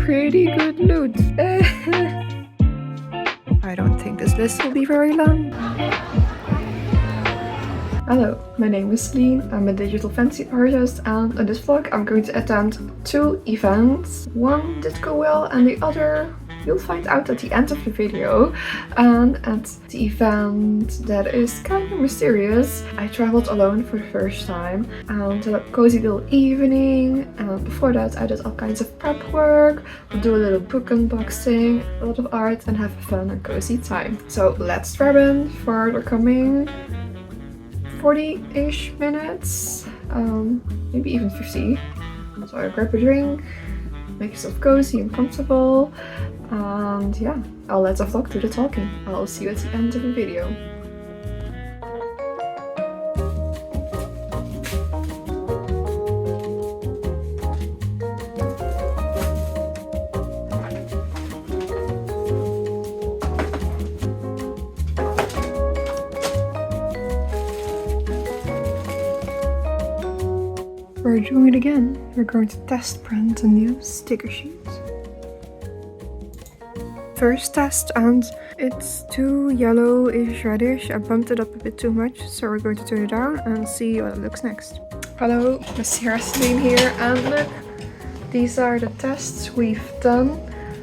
pretty good loot. I don't think this list will be very long. Hello, my name is Celine, I'm a digital fantasy artist, and in this vlog I'm going to attend 2 events. One did go well and the other you'll find out at the end of the video. And at the event that is kind of mysterious, I traveled alone for the first time and had a cozy little evening, and before that I did all kinds of prep work, we'll do a little book unboxing, a lot of art, and have a fun and cozy time. So let's grab in for the coming 40-ish minutes, maybe even 50. So I grab a drink, make yourself cozy and comfortable, and yeah, I'll let the vlog do the talking. I'll see you at the end of the video. We're doing it again. We're going to test print a new sticker sheet. First test, and it's too yellowish reddish. I bumped it up a bit too much, so we're going to turn it down and see what it looks next. Hello, Miss Celine here, and look, these are the tests we've done,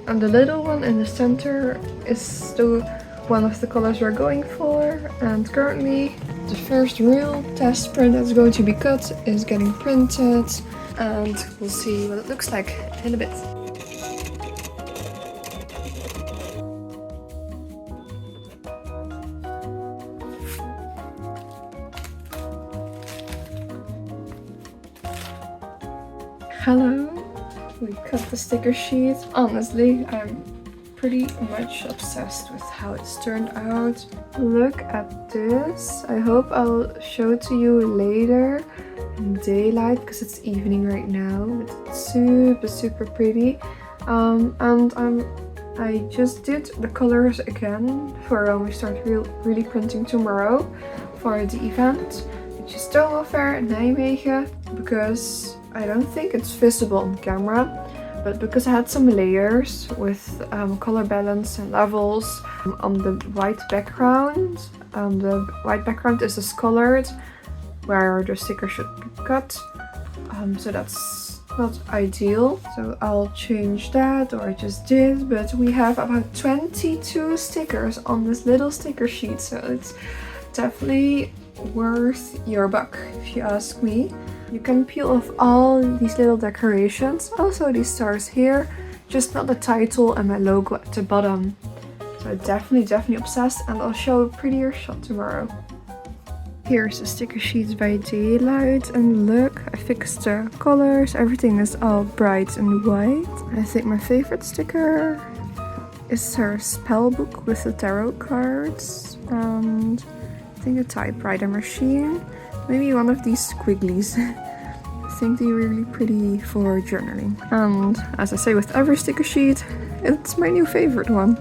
and the little one in the center is still one of the colors we're going for, and currently the first real test print that's going to be cut is getting printed, and we'll see what it looks like in a bit. Hello, we cut the sticker sheet. Honestly, I'm pretty much obsessed with how it's turned out. Look at this. I hope I'll show it to you later in daylight because it's evening right now. It's super pretty. I just did the colors again for when we start really printing tomorrow for the event, which is Fair in Nijmegen, because I don't think it's visible on camera, but because I had some layers with color balance and levels on the white background. The white background is discolored where the sticker should be cut, so that's not ideal. So I'll change that, or I just did, but we have about 22 stickers on this little sticker sheet, so it's definitely worth your buck if you ask me. You can peel off all these little decorations, also these stars here, just not the title and my logo at the bottom. So definitely obsessed, and I'll show a prettier shot tomorrow. Here's the sticker sheets by daylight, and look, I fixed the colors, everything is all bright and white. I think my favorite sticker is her spell book with the tarot cards, and I think a typewriter machine. Maybe one of these squigglies. I think they're really pretty for journaling. And as I say with every sticker sheet, it's my new favorite one.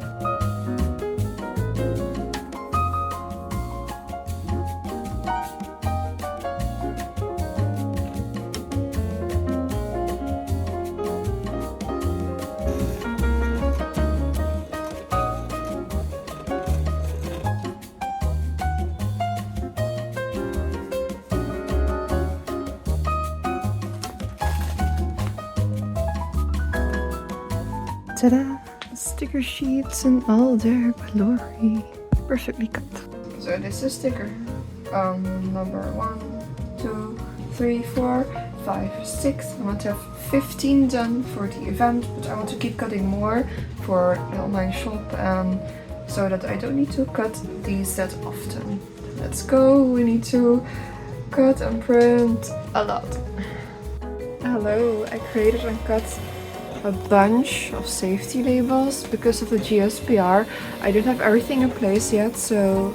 Ta-da! Sticker sheets in all their glory. Perfectly cut. So this is sticker number 1, 2, 3, 4, 5, 6. I want to have 15 done for the event, but I want to keep cutting more for the online shop, and so that I don't need to cut these that often. Let's go! We need to cut and print a lot. Hello, I created and cut a bunch of safety labels because of the GSPR. I don't have everything in place yet, so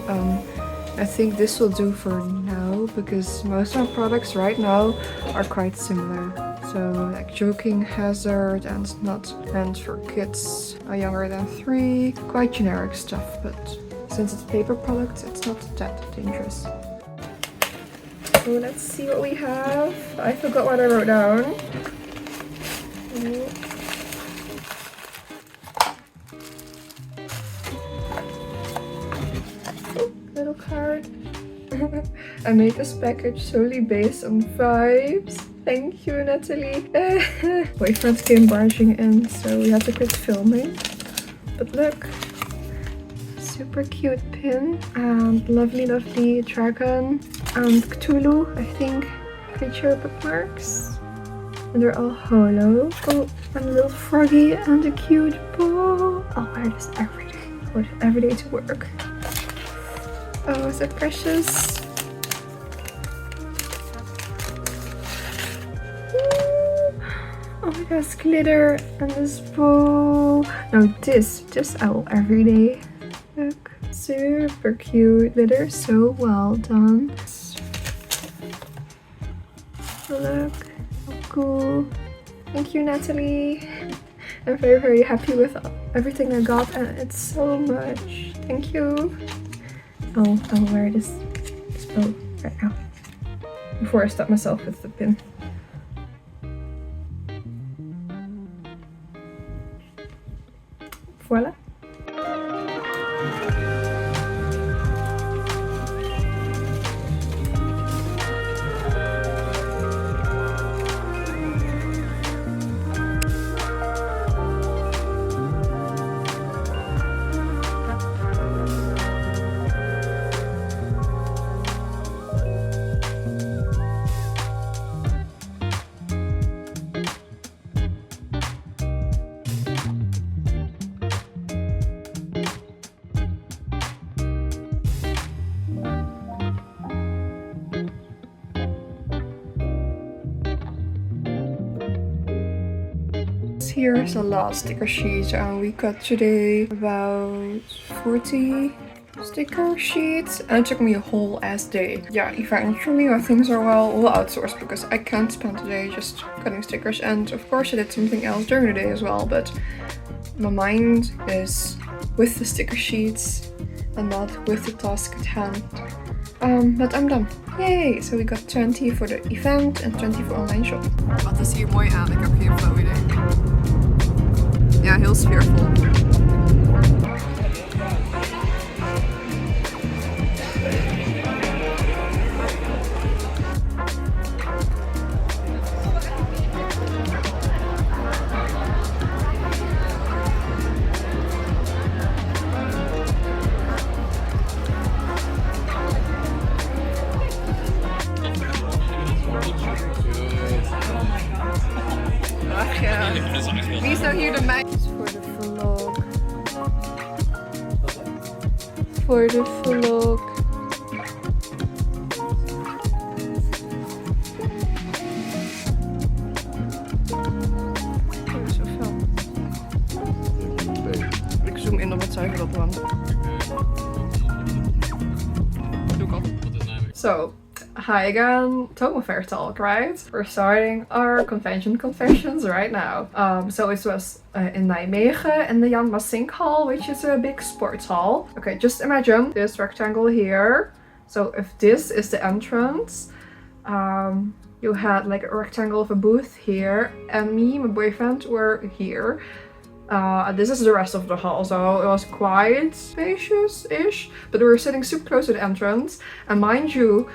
I think this will do for now, because most of our products right now are quite similar. So like joking hazard and not meant for kids younger than 3, quite generic stuff, but since it's a paper product, it's not that dangerous. So let's see what we have. I forgot what I wrote down. I made this package solely based on vibes. Thank you, Natalie. Boyfriend came barging in, so we had to quit filming. But look, super cute pin and lovely, lovely dragon and Cthulhu, I think, creature bookmarks. And they're all holo. Oh, and a little froggy and a cute ball. I'll wear this every day. I'll wear it every day to work. Oh, so precious. Oh my gosh, glitter and this bow. No, this I will every day. Look, super cute glitter, so well done. Look, how cool. Thank you, Natalie. I'm very, very happy with everything I got, and it's so much. Thank you. I'll wear this bow right now before I stop myself with the pin. Voila. Here's the last sticker sheet, and we got today about 40 sticker sheets, and it took me a whole ass day. Yeah, eventually my things are well outsourced because I can't spend the day just cutting stickers, and of course I did something else during the day as well, but my mind is with the sticker sheets and not with the task at hand. But I'm done. Yay! So we got 20 voor de event en 20 voor online shop. Wat is hier mooi aan? Ik heb geen flauw idee. Ja, heel sfeervol. Ach ja, wie is nou hier de meid? Voor de vlog. Voor de vlog. Oh, zo fel. Ik zoom in op het zuigeropland. Doe ik al. So, hi again, Tomo Fair Talk, right? We're starting our convention confessions right now. So it was in Nijmegen in the Jan Massink Hall, which is a big sports hall. Okay, just imagine this rectangle here. So if this is the entrance, you had like a rectangle of a booth here, and me, my boyfriend, were here. This is the rest of the hall, so it was quite spacious-ish, but we were sitting super close to the entrance, and mind you,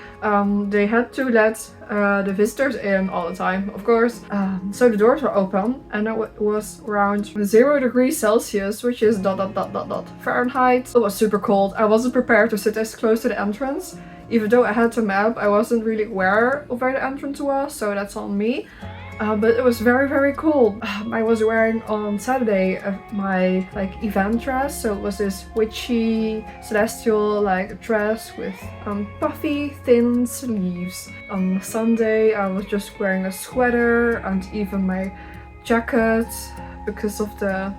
they had to let the visitors in all the time, of course. So the doors were open, and it was around 0 degrees Celsius, which is ... Fahrenheit. It was super cold. I wasn't prepared to sit as close to the entrance. Even though I had the map, I wasn't really aware of where the entrance was, so that's on me. But it was very, very cool. I was wearing on Saturday my like event dress, so it was this witchy celestial like dress with puffy thin sleeves. On Sunday I was just wearing a sweater and even my jacket because of the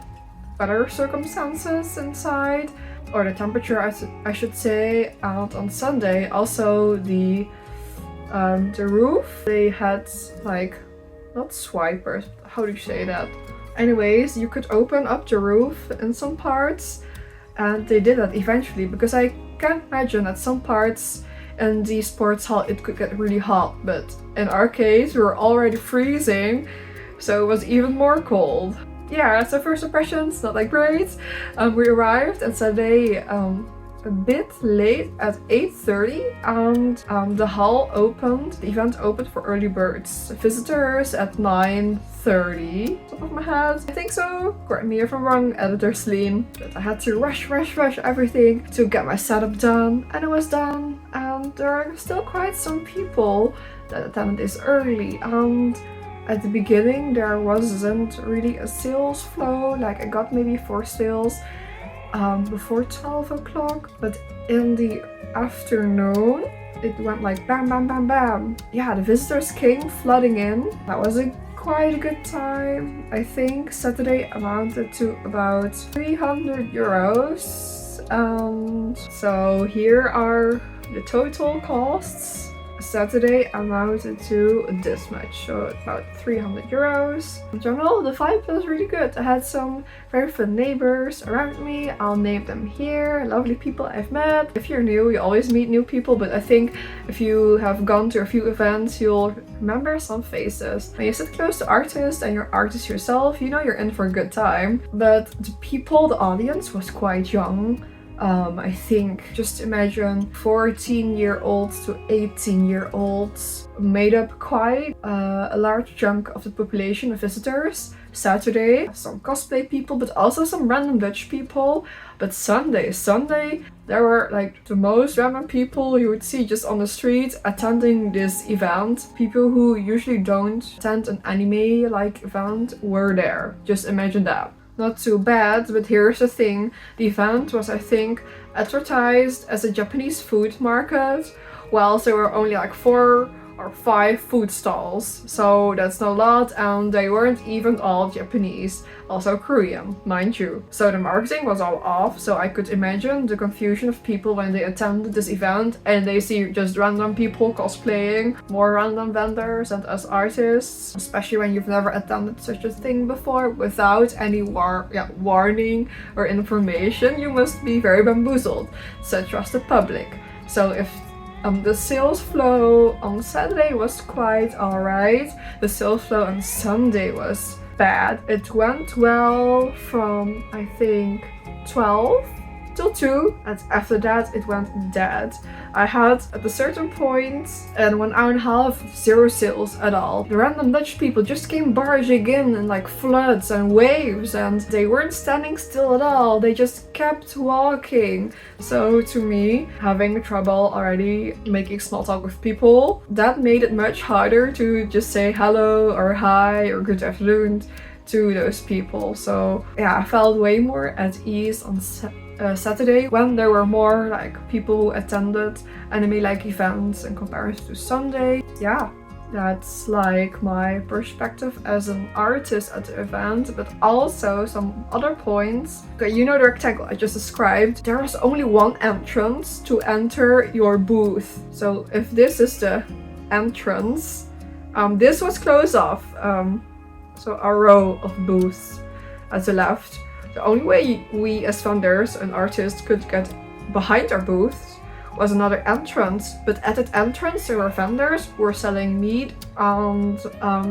weather circumstances inside, or the temperature I should say. And on Sunday also the roof, they had like, not swipers, how do you say that? Anyways, you could open up the roof in some parts, and they did that eventually, because I can imagine at some parts in the sports hall it could get really hot, but in our case we were already freezing, so it was even more cold. Yeah, so first impressions, not that great. We arrived and Saturday a bit late at 8:30 and the event opened for early birds. Visitors at 9:30, top of my head. I think so. Correct me if I'm wrong, editor Celine. But I had to rush everything to get my setup done, and it was done. And there are still quite some people that attended this early, and at the beginning there wasn't really a sales flow. Like I got maybe 4 sales before 12 o'clock, but in the afternoon it went like bam bam bam bam. Yeah, the visitors came flooding in. That was quite a good time. I think Saturday amounted to about 300 euros. So here are the total costs. Saturday amounted to this much, so about 300 euros. In general, the vibe was really good. I had some very fun neighbors around me. I'll name them here. Lovely people I've met. If you're new, you always meet new people, but I think if you have gone to a few events, you'll remember some faces. When you sit close to artists and you're artist yourself, you know you're in for a good time. But the audience was quite young. I think just imagine 14-year-olds to 18-year-olds made up quite a large chunk of the population of visitors. Saturday, some cosplay people, but also some random Dutch people. But Sunday, there were like the most random people you would see just on the street attending this event. People who usually don't attend an anime-like event were there. Just imagine that. Not too bad, but here's the thing. The event was, I think, advertised as a Japanese food market, whilst there were only like 4 or 5 food stalls. So that's not a lot, and they weren't even all Japanese. Also Korean, mind you. So the marketing was all off, so I could imagine the confusion of people when they attended this event and they see just random people cosplaying, more random vendors and us artists, especially when you've never attended such a thing before without any warning or information. You must be very bamboozled. So trust the public. So if the sales flow on Saturday was quite alright, the sales flow on Sunday was bad. It went well from, I think, 12 till 2, and after that it went dead. I had at a certain point and 1 hour and a half 0 sales at all. The random Dutch people just came barging in like floods and waves, and they weren't standing still at all. They just kept walking. So to me, having trouble already making small talk with people, that made it much harder to just say hello or hi or good afternoon to those people. So yeah, I felt way more at ease on Saturday when there were more like people who attended anime-like events in comparison to Sunday. Yeah, that's like my perspective as an artist at the event, but also some other points. Okay, you know the rectangle I just described. There was only 1 entrance to enter your booth. So if this is the entrance, this was closed off. So a row of booths at the left. The only way we as vendors and artists could get behind our booths was another entrance, but at that entrance there were vendors who were selling meat and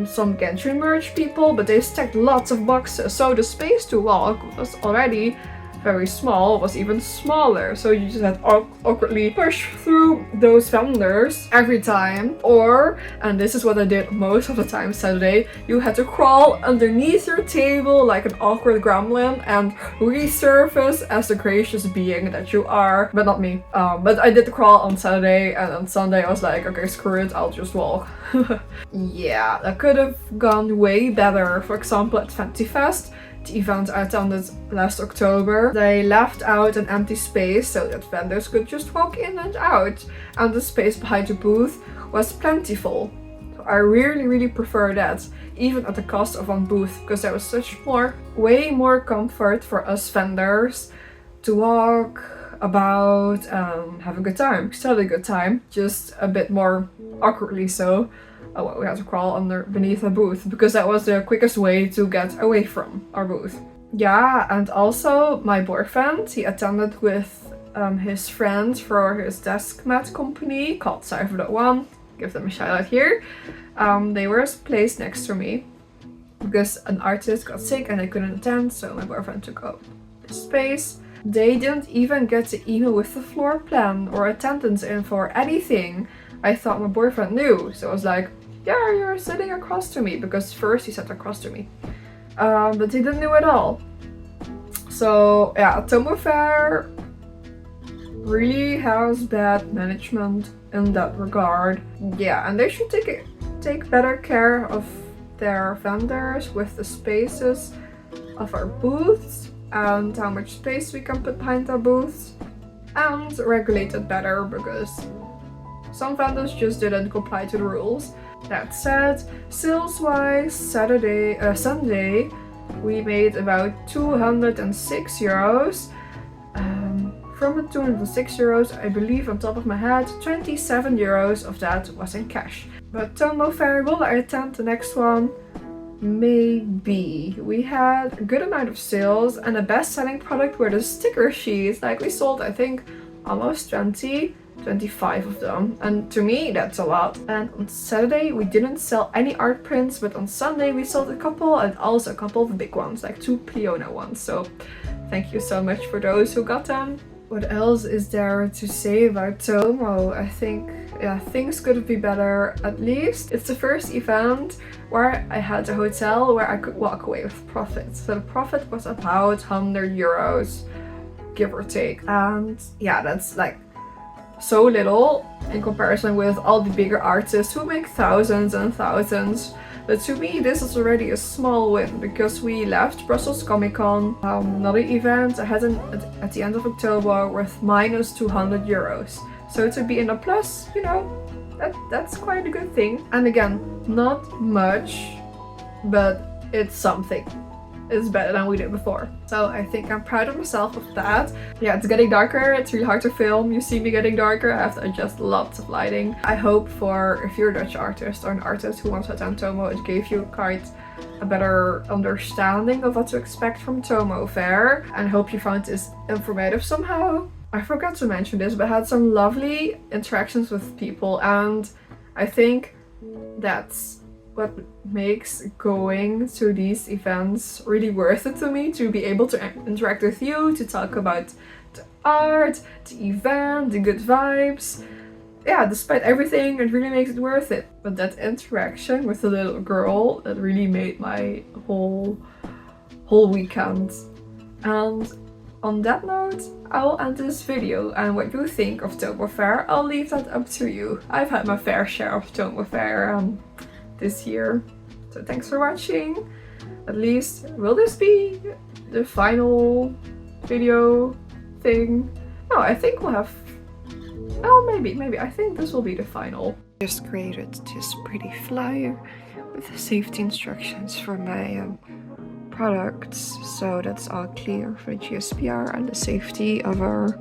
some Genshin merch people, but they stacked lots of boxes, so the space to walk was already very small, was even smaller, so you just had to awkwardly push through those vendors every time. Or, and this is what I did most of the time Saturday, you had to crawl underneath your table like an awkward gremlin and resurface as the gracious being that you are. But not me. But I did the crawl on Saturday, and on Sunday I was like, okay, screw it, I'll just walk. Yeah, that could have gone way better. For example, at FantasyFest, the event I attended last October, they left out an empty space so that vendors could just walk in and out, and the space behind the booth was plentiful. So I really prefer that, even at the cost of 1 booth, because there was way more comfort for us vendors to walk about, have a good time. Still a good time, just a bit more awkwardly so. Well, we had to crawl beneath a booth because that was the quickest way to get away from our booth. Yeah, and also my boyfriend, he attended with his friends for his desk mat company called Cypher.1. Give them a shout out here. They were placed next to me because an artist got sick and they couldn't attend, so my boyfriend took up the space. They didn't even get the email with the floor plan or attendance info or anything. I thought my boyfriend knew, so I was like, yeah, you're sitting across to me, because first he sat across to me. But he didn't know at all. So yeah, Tomo Fair really has bad management in that regard. Yeah, and they should take better care of their vendors with the spaces of our booths and how much space we can put behind our booths, and regulate it better, because some vendors just didn't comply to the rules. That said, sales-wise, Sunday, we made about 206 euros. From the 206 euros, I believe on top of my head, 27 euros of that was in cash. But Tomo Fair, will I attend the next one? Maybe. We had a good amount of sales, and the best selling product were the sticker sheets. Like, we sold, I think, almost 25 of them, and to me that's a lot. And on Saturday we didn't sell any art prints, but on Sunday we sold a couple, and also a couple of big ones, like 2 Pleona ones. So thank you so much for those who got them. What else is there to say about Tomo? I think, yeah, things could be better. At least it's the first event where I had a hotel where I could walk away with profit. So the profit was about 100 euros, give or take. And yeah, that's like so little in comparison with all the bigger artists who make thousands and thousands. But to me, this is already a small win, because we left Brussels Comic Con, another event I had at the end of October, with minus 200 euros. So to be in a plus, you know, that's quite a good thing. And again, not much, but it's something. It's better than we did before. So I think I'm proud of myself of that. Yeah, it's getting darker. It's really hard to film. You see me getting darker. I have to adjust lots of lighting. I hope if you're a Dutch artist or an artist who wants to attend Tomo, it gave you quite a better understanding of what to expect from Tomo Fair. And I hope you found this informative somehow. I forgot to mention this, but I had some lovely interactions with people, and I think that's what makes going to these events really worth it to me, to be able to interact with you, to talk about the art, the event, the good vibes. Yeah, despite everything, it really makes it worth it. But that interaction with the little girl, that really made my whole weekend. And on that note, I will end this video, and what you think of Tomo Fair, I'll leave that up to you. I've had my fair share of Tomo Fair this year. So thanks for watching. At least, will this be the final video thing? No, I think we'll have... Oh, maybe. I think this will be the final. Just created this pretty flyer with the safety instructions for my products. So that's all clear for the GSPR and the safety of our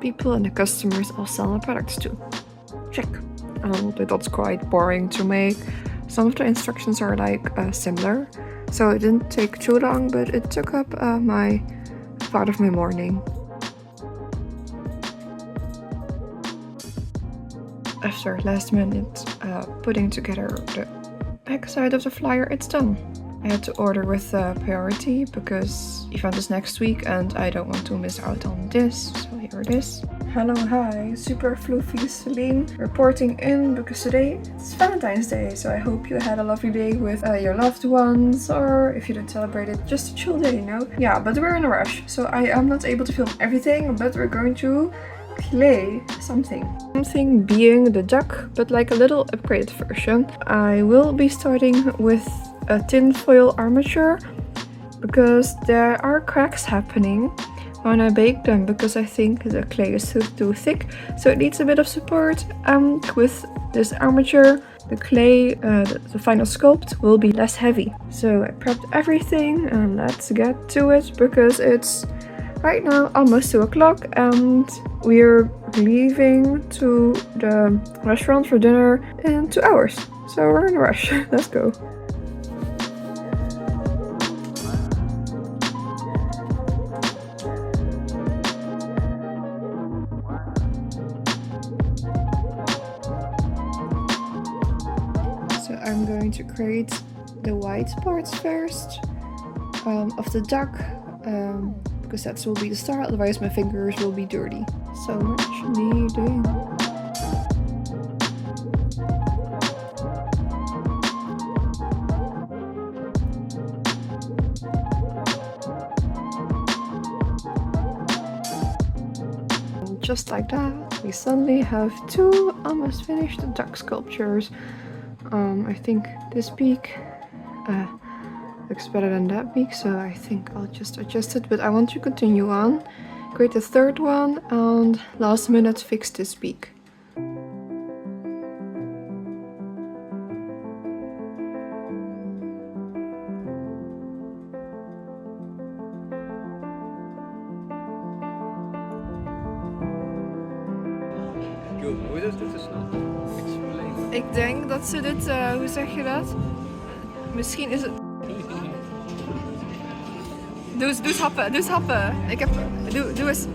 people and the customers I'll sell our products to. Check. That's quite boring to make. Some of the instructions are like similar, so it didn't take too long, but it took up part of my morning. After last minute putting together the back side of the flyer, it's done. I had to order with priority because the event is next week and I don't want to miss out on this, so here it is. Hello, hi, super floofy Celine reporting in, because today it's Valentine's Day, so I hope you had a lovely day with your loved ones, or if you didn't celebrate it, just a chill day, you know? Yeah, but we're in a rush, so I am not able to film everything, but we're going to clay something. Something being the duck, but like a little upgraded version. I will be starting with a tin foil armature, because there are cracks happening when I bake them, because I think the clay is too thick, so it needs a bit of support. And with this armature, the clay, the final sculpt will be less heavy. So I prepped everything, and let's get to it, because it's right now almost 2 o'clock and we're leaving to the restaurant for dinner in 2 hours. So we're in a rush. Let's go. I'm going to create the white parts first of the duck, because that will be the start, otherwise my fingers will be dirty. So much kneading. Just like that, we suddenly have 2 almost finished duck sculptures. I think this beak looks better than that beak, so I think I'll just adjust it, but I want to continue on, create the 3rd one, and last minute fix this beak. Hoe is dit te snel? Explain. Ik denk dat ze dit, hoe zeg je dat? Misschien is het... Doe eens happen, doe eens happen. Doe eens...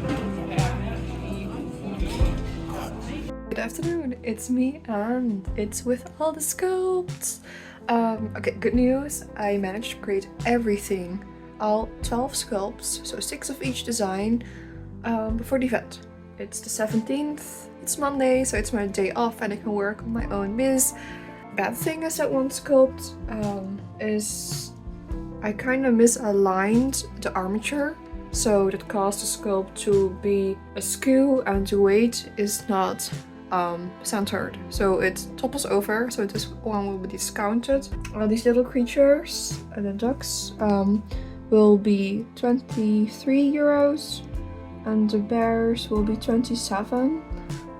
Good afternoon, it's me and it's with all the sculpts. Okay, good news, I managed to create everything. All 12 sculpts, so 6 of each design, before the event. It's the 17th, it's Monday, so it's my day off and I can work on my own biz. Bad thing is that one sculpt is I kind of misaligned the armature, so that caused the sculpt to be askew and the weight is not centered. So it topples over, so this one will be discounted. These little creatures, the ducks, will be 23 euros. And the bears will be 27.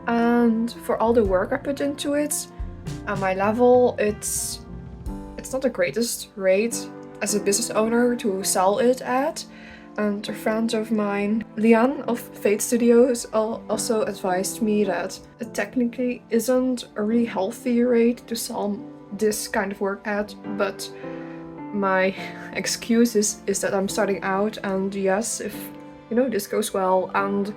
And for all the work I put into it, at my level, it's not the greatest rate as a business owner to sell it at. And a friend of mine, Lian of Fate Studios, also advised me that it technically isn't a really healthy rate to sell this kind of work at, but my excuse is that I'm starting out, and yes, if this goes well and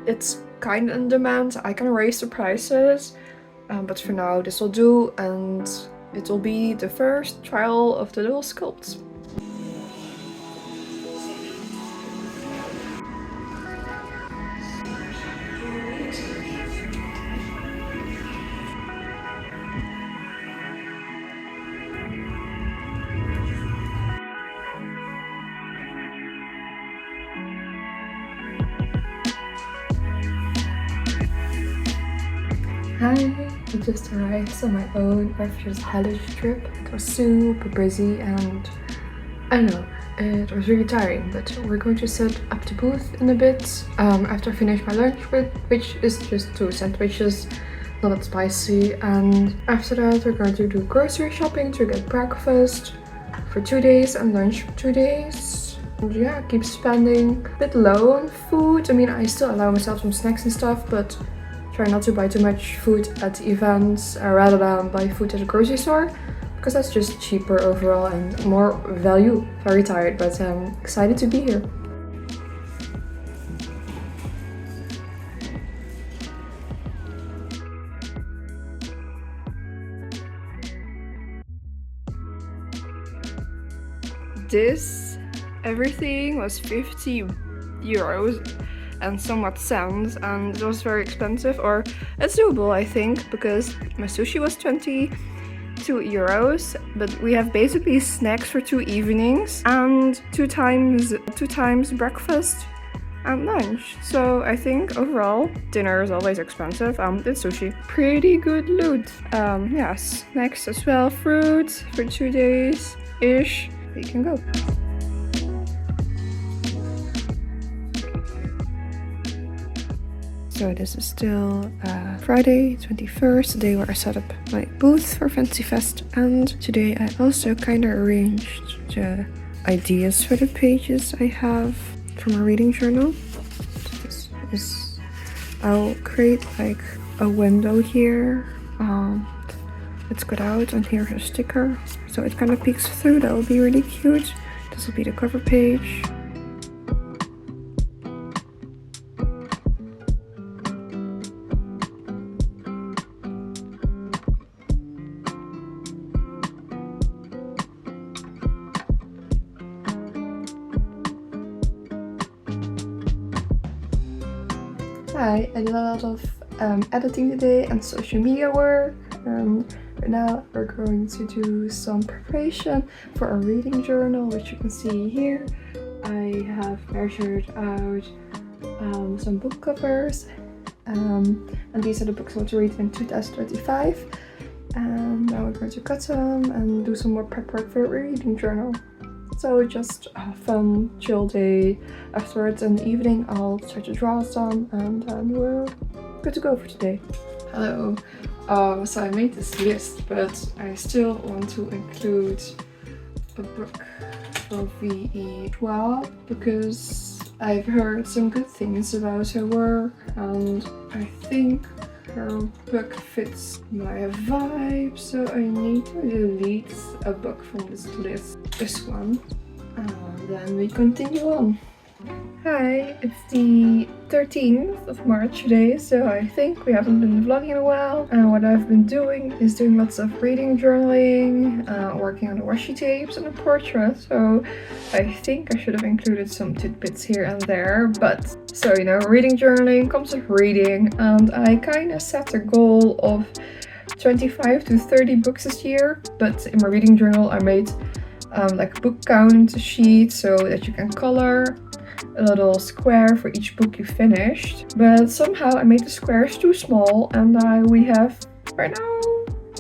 it's kind of in demand, I can raise the prices, but for now this will do, and it will be the first trial of the little sculpts. Hi, I just arrived on my own after this hellish trip. It was super busy and I don't know, it was really tiring, but we're going to set up the booth in a bit after I finish my lunch, which is just 2 sandwiches, not that spicy, and after that we're going to do grocery shopping to get breakfast for 2 days and lunch for 2 days. And yeah, keep spending a bit low on food. I mean, I still allow myself some snacks and stuff, but try not to buy too much food at the events rather than buy food at the grocery store, because that's just cheaper overall and more value. Very tired, but I'm excited to be here. Everything was 50 euros and somewhat cents, and it was very expensive, or it's doable I think, because my sushi was 22 euros, but we have basically snacks for 2 evenings and two times breakfast and lunch. So I think overall dinner is always expensive. It's sushi. Pretty good loot. Yeah, snacks as well, fruit for 2 days ish. We can go. So this is still Friday 21st, the day where I set up my booth for Fancy Fest, and today I also kind of arranged the ideas for the pages I have from a reading journal. I'll create like a window here, let's cut out, and here's a sticker, so it kind of peeks through. That will be really cute. This will be the cover page. Hi, I did a lot of editing today and social media work. Right now we're going to do some preparation for our reading journal, which you can see here. I have measured out some book covers, and these are the books I want to read in 2025. And now we're going to cut them and do some more prep work for the reading journal. So just a fun, chill day. Afterwards in the evening I'll try to draw some, and then we're good to go for today. Hello. So I made this list, but I still want to include a book of VE Schwab because I've heard some good things about her work, and I think her book fits my vibe, so I need to delete a book from this list. This one. And then we continue on. Hi, it's the 13th of March today, so I think we haven't been vlogging in a while. And what I've been doing is doing lots of reading journaling, working on the washi tapes and a portrait. So I think I should have included some tidbits here and there. But so, you know, reading journaling comes with reading, and I kind of set a goal of 25 to 30 books this year. But in my reading journal, I made like a book count sheet so that you can color a little square for each book you finished, but somehow I made the squares too small, and we have right now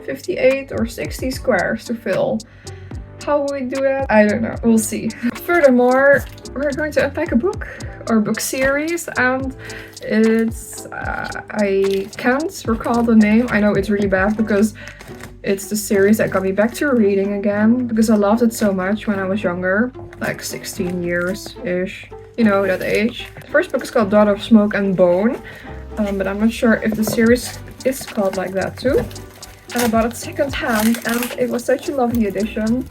58 or 60 squares to fill. How will we do that? I don't know, we'll see. Furthermore, we're going to unpack a book or book series, and it's I can't recall the name. I know it's really bad because it's the series that got me back to reading again, because I loved it so much when I was younger, like 16 years-ish, you know, that age. The first book is called Daughter of Smoke and Bone, but I'm not sure if the series is called like that too. And I bought it second hand, and it was such a lovely edition.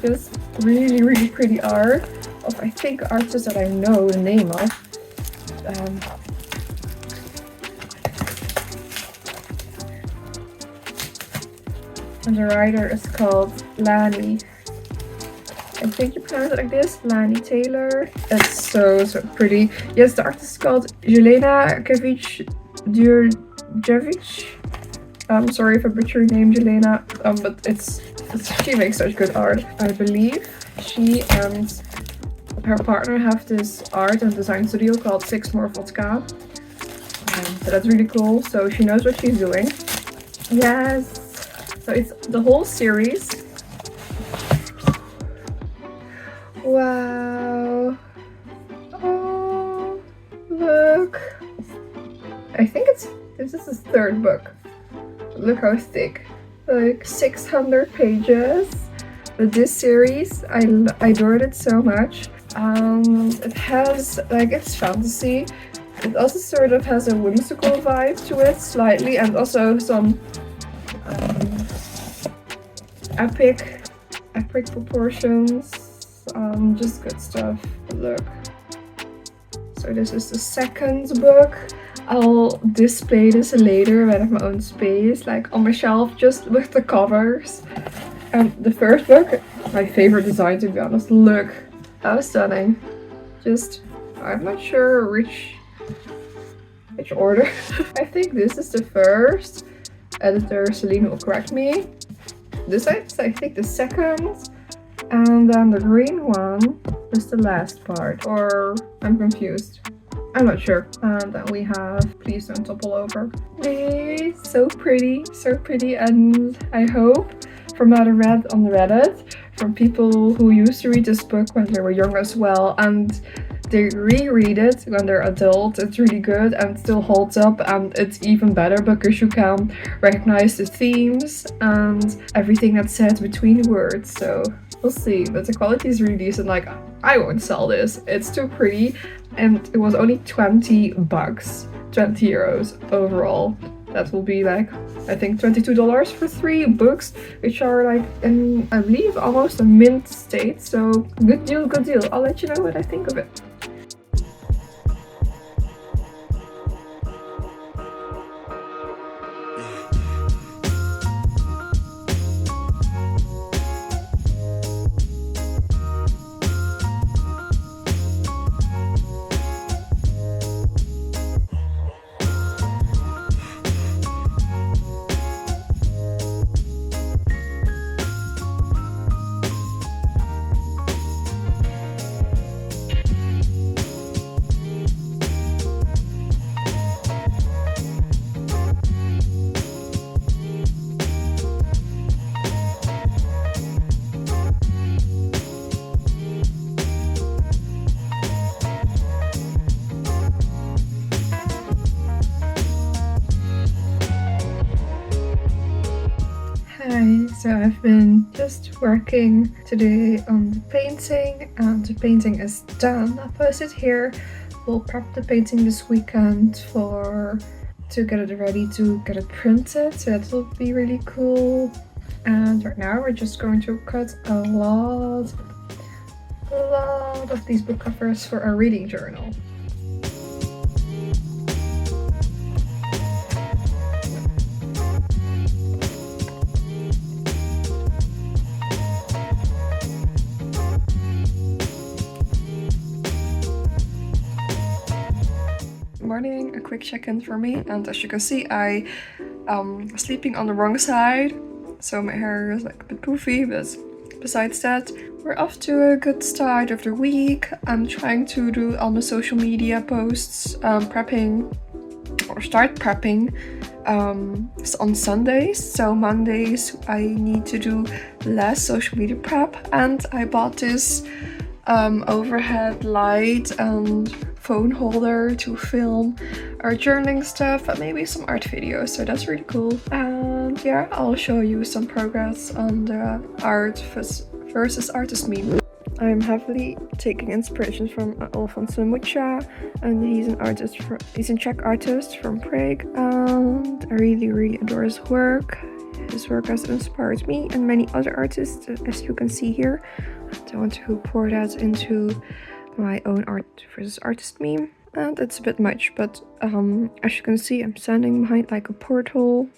Just really, really pretty art of, I think, artists that I know the name of. And the writer is called Lani. I think you pronounce it like this, Lani Taylor. It's so pretty. Yes, the artist is called Jelena Djurjevic. I'm sorry if I butchered your name, Jelena, but she makes such good art. I believe she and her partner have this art and design studio called Six More Vodka. So that's really cool. So she knows what she's doing. Yes. So it's the whole series. Wow. Oh, look. I think this is his third book. Look how thick. Like 600 pages. But this series, I adored it so much. It has, like, it's fantasy. It also sort of has a whimsical vibe to it, slightly, and also some epic proportions. Just good stuff. Look. So this is the second book. I'll display this later when I have my own space, like on my shelf, just with the covers. The first book, my favorite design, to be honest. Look, how stunning. Just, I'm not sure which order. I think this is the first. Editor Celine will correct me. This is, I think, the second. And then the green one is the last part, or I'm confused. I'm not sure. And then we have Please Don't Topple Over. Hey, so pretty, and I hope, from what I read on Reddit, from people who used to read this book when they were young as well, and they reread it when they're adult, it's really good and still holds up, and it's even better because you can recognize the themes and everything that's said between words. So we'll see, but the quality is really decent. Like, I won't sell this, it's too pretty, and it was only 20 bucks, 20 euros overall. That will be like, I think, $22 for 3 books, which are like in, I believe, almost a mint state. So good deal. I'll let you know what I think of it. So I've been just working today on the painting, and the painting is done. I'll post it here. We'll prep the painting this weekend to get it ready to get it printed, so that will be really cool. And right now we're just going to cut a lot of these book covers for our reading journal. Morning, a quick check-in for me, and as you can see I was sleeping on the wrong side, so my hair is like a bit poofy, but besides that we're off to a good start of the week. I'm trying to do all the social media posts, start prepping on Sundays, so Mondays I need to do less social media prep, and I bought this overhead light and phone holder to film our journaling stuff and maybe some art videos, so that's really cool. And yeah, I'll show you some progress on the art versus artist meme. I'm heavily taking inspiration from Alfonso Mucha, and he's a Czech artist from Prague, and I really adore his work. His work has inspired me and many other artists, as you can see here. And I want to pour that into my own art versus artist meme. And it's a bit much, but as you can see, I'm standing behind like a portal.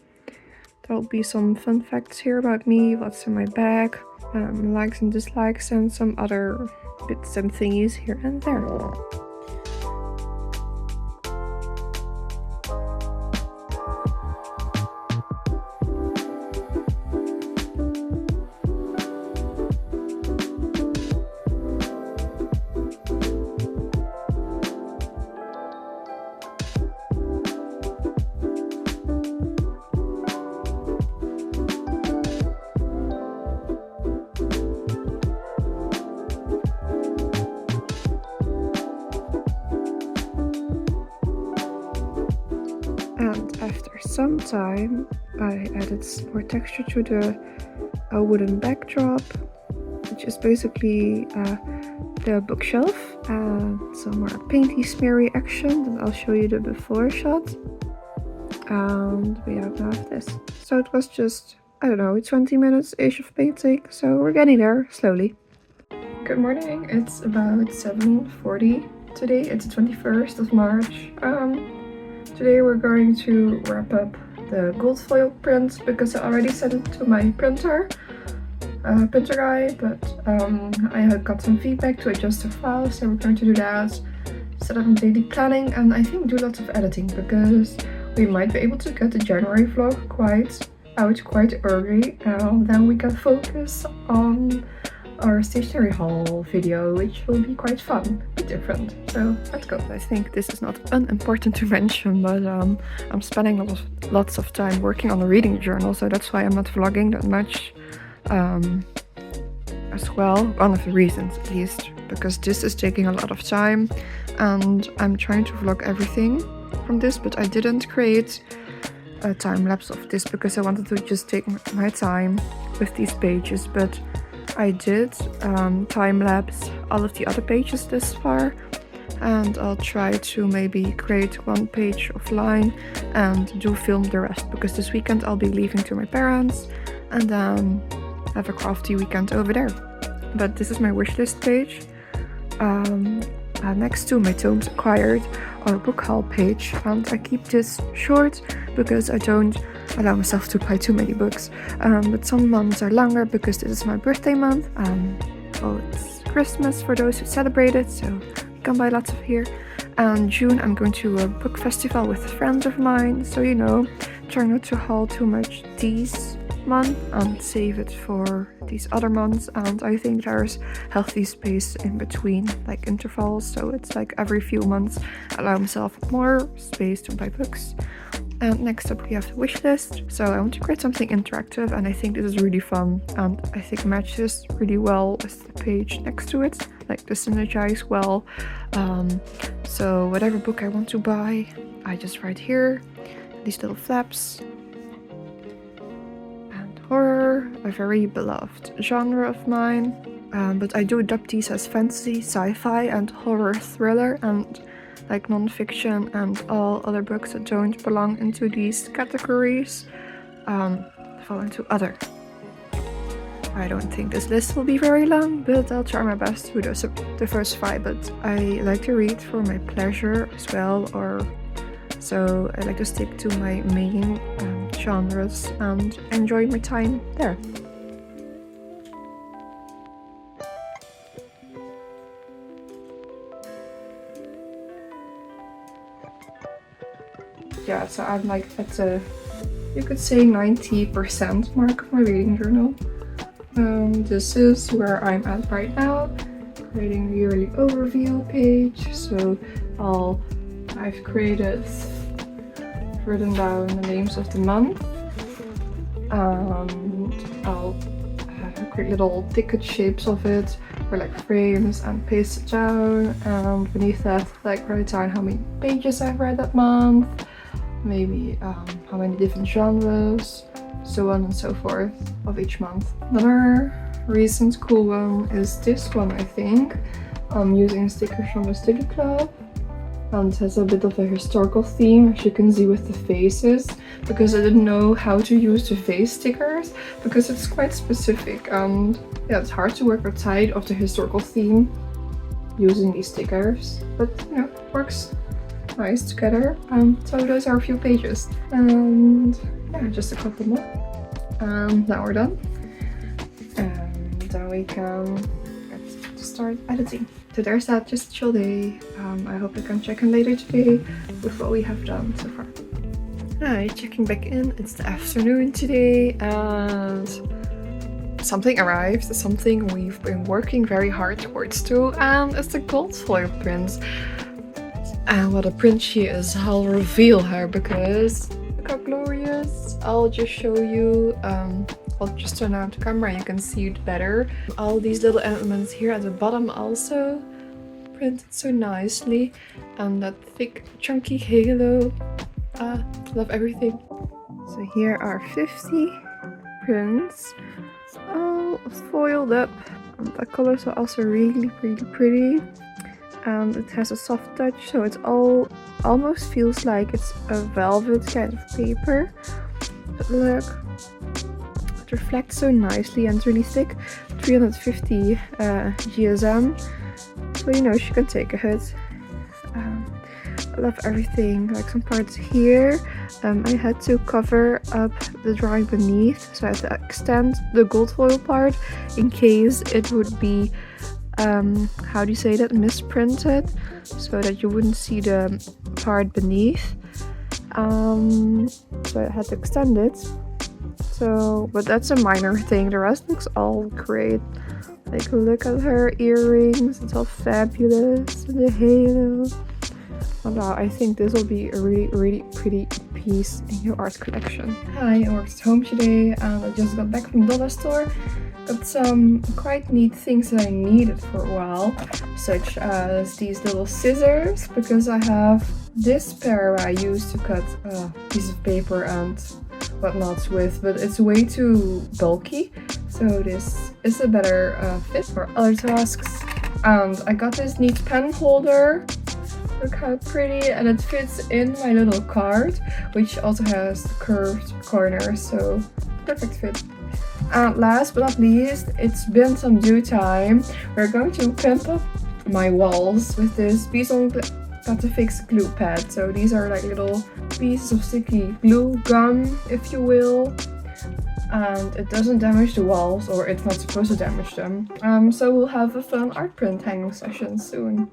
There'll be some fun facts here about me, what's in my bag, likes and dislikes, and some other bits and thingies here and there. And after some time, I added more texture to a wooden backdrop, which is basically the bookshelf, and some more painty smeary action. Then I'll show you the before shot. And we now have this. So it was just, I don't know, 20 minutes-ish of painting, so we're getting there slowly. Good morning, it's about 7:40 today. It's the 21st of March. Today we're going to wrap up the gold foil print because I already sent it to my printer guy, but I had got some feedback to adjust the file, so we're going to do that, set up daily planning, and I think do lots of editing because we might be able to get the January vlog out quite early, and then we can focus on our stationery haul video, which will be quite fun, but different. So let's go. I think this is not unimportant to mention, but I'm spending lots of time working on a reading journal, so that's why I'm not vlogging that much as well. One of the reasons, at least, because this is taking a lot of time, and I'm trying to vlog everything from this, but I didn't create a time lapse of this because I wanted to just take my time with these pages, but I did time-lapse all of the other pages this far, and I'll try to maybe create one page offline and do film the rest, because this weekend I'll be leaving to my parents and then have a crafty weekend over there. But this is my wishlist page. Next to my tomes acquired or book haul page, and I keep this short because I don't allow myself to buy too many books, but some months are longer because this is my birthday month. Well, it's Christmas for those who celebrate it, so you can buy lots of here. And June I'm going to a book festival with friends of mine, so you know, try not to haul too much these month and save it for these other months. And I think there's healthy space in between, like intervals, so it's like every few months allow myself more space to buy books. And next up we have the wish list. So I want to create something interactive, and I think this is really fun, and I think matches really well with the page next to it, like the synergize well. So whatever book I want to buy, I just write here, these little flaps, and horror, a very beloved genre of mine. But I do adopt these as fantasy, sci-fi, and horror thriller, and like non-fiction and all other books that don't belong into these categories fall into other. I don't think this list will be very long, but I'll try my best to diversify. But I like to read for my pleasure as well, so I like to stick to my main genres and enjoy my time there. Yeah, so I'm like at the, you could say 90% mark of my reading journal. This is where I'm at right now, creating the yearly overview page. So I've written down the names of the month, and I'll create little ticket shapes of it, or like frames, and paste it down, and beneath that like write down how many pages I've read that month, maybe how many different genres, so on and so forth of each month. Another recent cool one is this one, I think. I'm using stickers from the Study Club, and it has a bit of a historical theme, as you can see with the faces, because I didn't know how to use the face stickers, because it's quite specific, and yeah, it's hard to work outside of the historical theme using these stickers, but you know, it works nice together. So those are a few pages, and yeah, just a couple more, and now we're done, and then we can get to start editing. So there's that, just a chill day. I hope I can check in later today with what we have done so far. Hi, checking back in. It's the afternoon today, and something arrived, something we've been working very hard towards too, and it's the gold foil print. And what a print she is, I'll reveal her because look how glorious. I'll just show you, I'll just turn on the camera and you can see it better. All these little elements here at the bottom also printed so nicely, and that thick chunky halo. Love everything. So here are 50 prints, all foiled up. And the colors are also really pretty. And it has a soft touch, so it's almost feels like it's a velvet kind of paper. But look, it reflects so nicely and it's really thick. 350 GSM, so you know she can take a hit. I love everything, like some parts here. I had to cover up the drawing beneath, so I had to extend the gold foil part in case it would be how do you say that, misprinted, so that you wouldn't see the part beneath. So I had to extend it. So, but that's a minor thing. The rest looks all great. Like, look at her earrings, it's all fabulous. The halo. Oh, wow, I think this will be a really pretty piece in your art collection. Hi, I worked at home today and I just got back from the dollar store. Got some quite neat things that I needed for a while, such as these little scissors, because I have this pair I use to cut a piece of paper and whatnot with, but it's way too bulky, so this is a better fit for other tasks. And I got this neat pen holder. Look how pretty, and it fits in my little card, which also has curved corners, so perfect fit. And last but not least, it's been some due time. We're going to pimp up my walls with this Bison Patafix glue pad. So these are like little pieces of sticky glue gum, if you will. And it doesn't damage the walls, or it's not supposed to damage them. So we'll have a fun art print hanging session soon.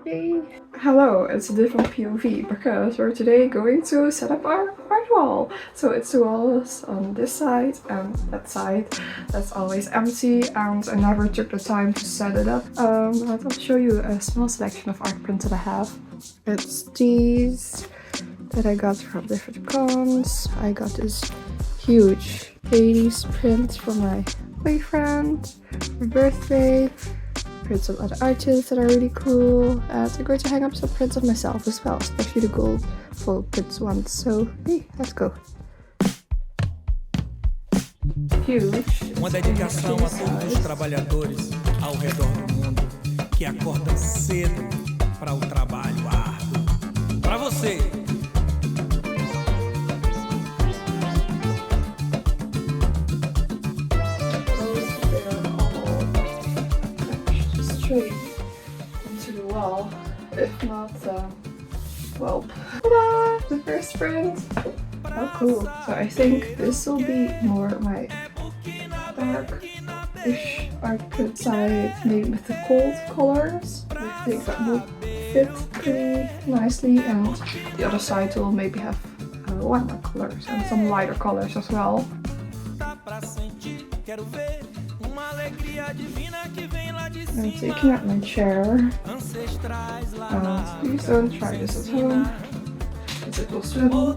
Yay! Hello, it's a different POV because we're today going to set up our art wall. So it's the walls on this side and that side. That's always empty, and I never took the time to set it up. I'll show you a small selection of art prints that I have. It's these that I got from different cons. I got this huge 80s print from my boyfriend for birthday. Prints of other artists that are really cool, and I'm going to hang up some prints of myself as well, especially the gold foil prints ones. So hey, let's go. huge. Uma dedicação a todos os trabalhadores ao redor do mundo que acordam cedo para o trabalho árduo. Para você! Straight into the wall. If not, well, ta-da! The first print. Oh, cool. So I think this will be more my dark-ish art prints I made with the cold colors. I think that will fit pretty nicely, and the other side will maybe have warmer colors and some lighter colors as well. I'm taking out my chair. Please don't try this at home, because it will swivel.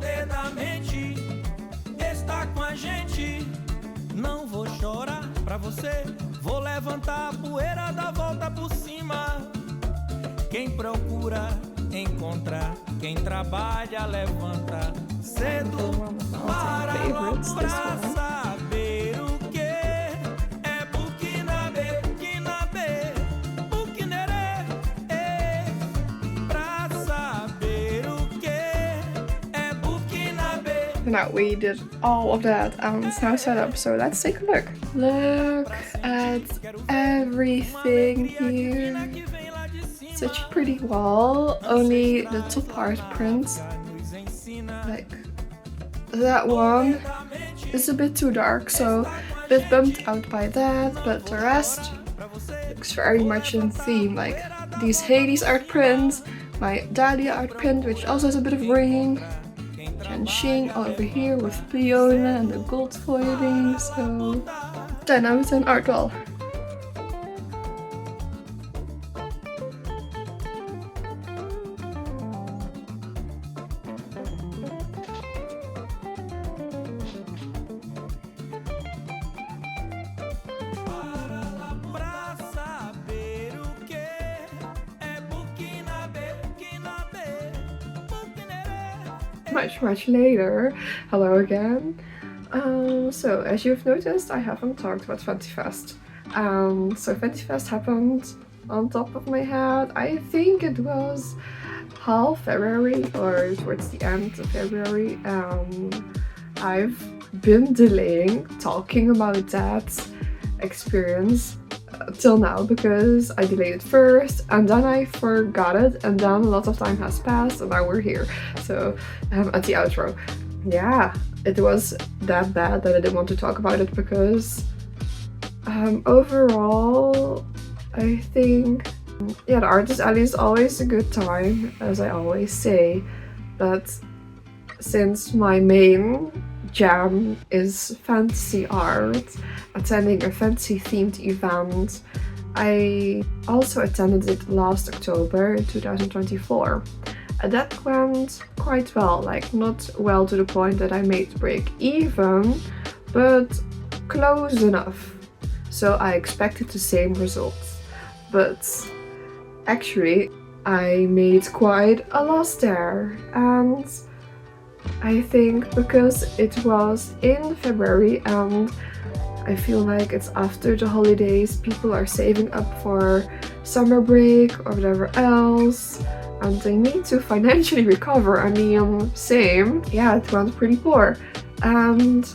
Não vou chorar pra você, vou levantar a poeira da volta por cima. Quem procura, encontra, quem trabalha, levanta cedo para logo pra saber o que é Burkinabe, Burkinabe, Burkinere, pra saber o que é Burkinabe. Now we did all of that and it's now set up, so let's take a look. Look at everything here. Such a pretty wall, only the top part prints. Like that one is a bit too dark, so a bit bumped out by that, but the rest looks very much in theme. Like these Hades art prints, my Dahlia art print, which also has a bit of green. Shing over here with Fiona and the gold foiling, so 10 out of 10 art wall. Much later. Hello again. So as you've noticed, I haven't talked about FantasyFest. So FantasyFest happened on top of my head. I think it was half February or towards the end of February. I've been delaying talking about that experience till now because I delayed it first and then I forgot it, and then a lot of time has passed and now we're here. So at the outro, yeah, it was that bad that I didn't want to talk about it because overall I think, yeah, the Artist Alley is always a good time, as I always say, but since my main jam is fantasy art, attending a fantasy themed event, I also attended it last October 2024. And that went quite well, like not well to the point that I made break even, but close enough. So I expected the same results. But actually I made quite a loss there, and I think because it was in February and I feel like it's after the holidays, people are saving up for summer break or whatever else, and they need to financially recover. I mean, same. Yeah, it went pretty poor. And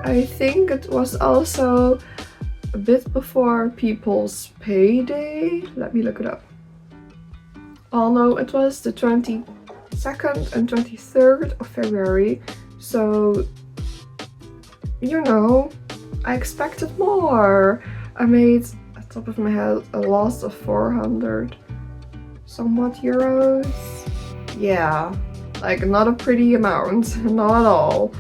I think it was also a bit before people's payday. Let me look it up. Oh no, it was the 22nd and 23rd of February, so you know, I expected more. I made, at the top of my head, a loss of 400 somewhat euros. Yeah, like not a pretty amount, not at all.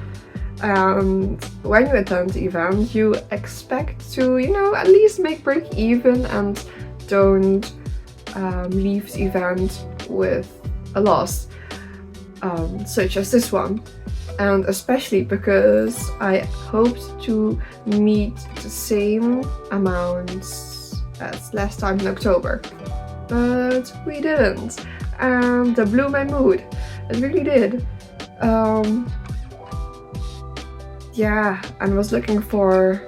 And when you attend the event, you expect to, you know, at least make break even and don't leave the event with a loss, such as this one. And especially because I hoped to meet the same amounts as last time in October, but we didn't, and that blew my mood. It really did. yeah, and was looking for,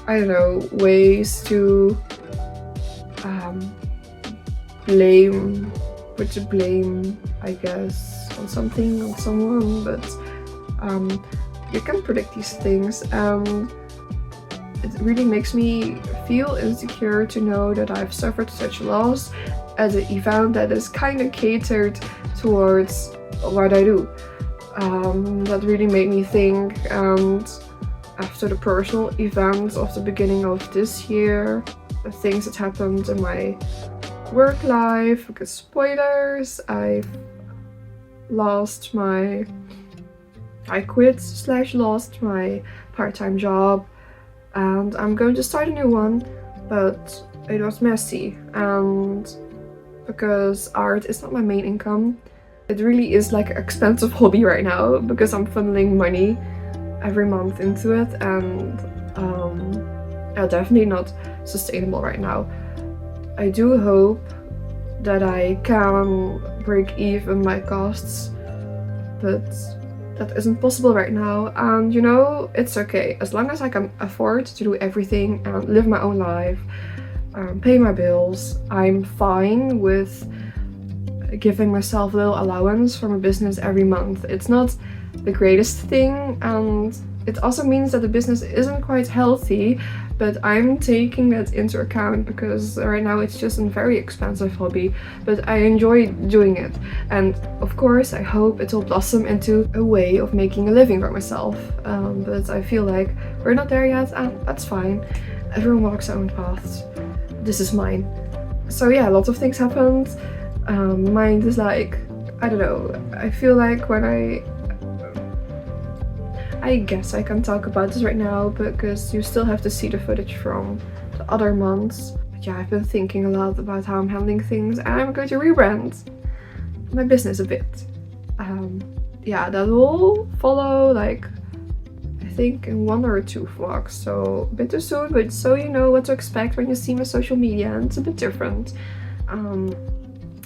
I don't know, ways to put the blame, I guess, on something, on someone, but you can predict these things, and it really makes me feel insecure to know that I've suffered such loss at an event that is kind of catered towards what I do. That really made me think, and after the personal events of the beginning of this year, the things that happened in my work life, because spoilers, I quit / lost my part-time job, and I'm going to start a new one, but it was messy, and because art is not my main income, it really is like an expensive hobby right now, because I'm funneling money every month into it, and definitely not sustainable right now. I do hope that I can break even my costs, but that isn't possible right now, and you know, it's okay. As long as I can afford to do everything and live my own life, pay my bills, I'm fine with giving myself a little allowance from a business every month. It's not the greatest thing, and it also means that the business isn't quite healthy, but I'm taking that into account because right now it's just a very expensive hobby, but I enjoy doing it. And of course, I hope it will blossom into a way of making a living for myself. But I feel like we're not there yet, and that's fine. Everyone walks their own paths. This is mine. So yeah, lots of things happened. Mine is like, I don't know, I feel like when I guess I can talk about this right now because you still have to see the footage from the other months. But yeah, I've been thinking a lot about how I'm handling things, and I'm going to rebrand my business a bit. Yeah, that will follow, like, I think in 1 or 2 vlogs, so a bit too soon, but so you know what to expect when you see my social media, and it's a bit different.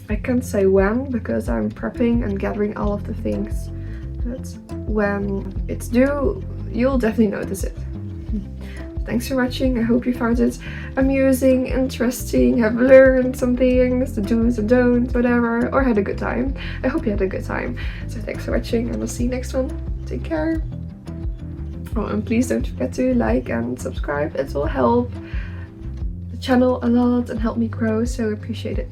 I can't say when because I'm prepping and gathering all of the things, but when it's due, you'll definitely notice it. Thanks for watching. I hope you found it amusing, interesting, have learned some things, the do's and don'ts, whatever, or had a good time. I hope you had a good time. So thanks for watching, and we'll see you next one. Take care. Oh, and please don't forget to like and subscribe. It will help the channel a lot and help me grow, so I appreciate it.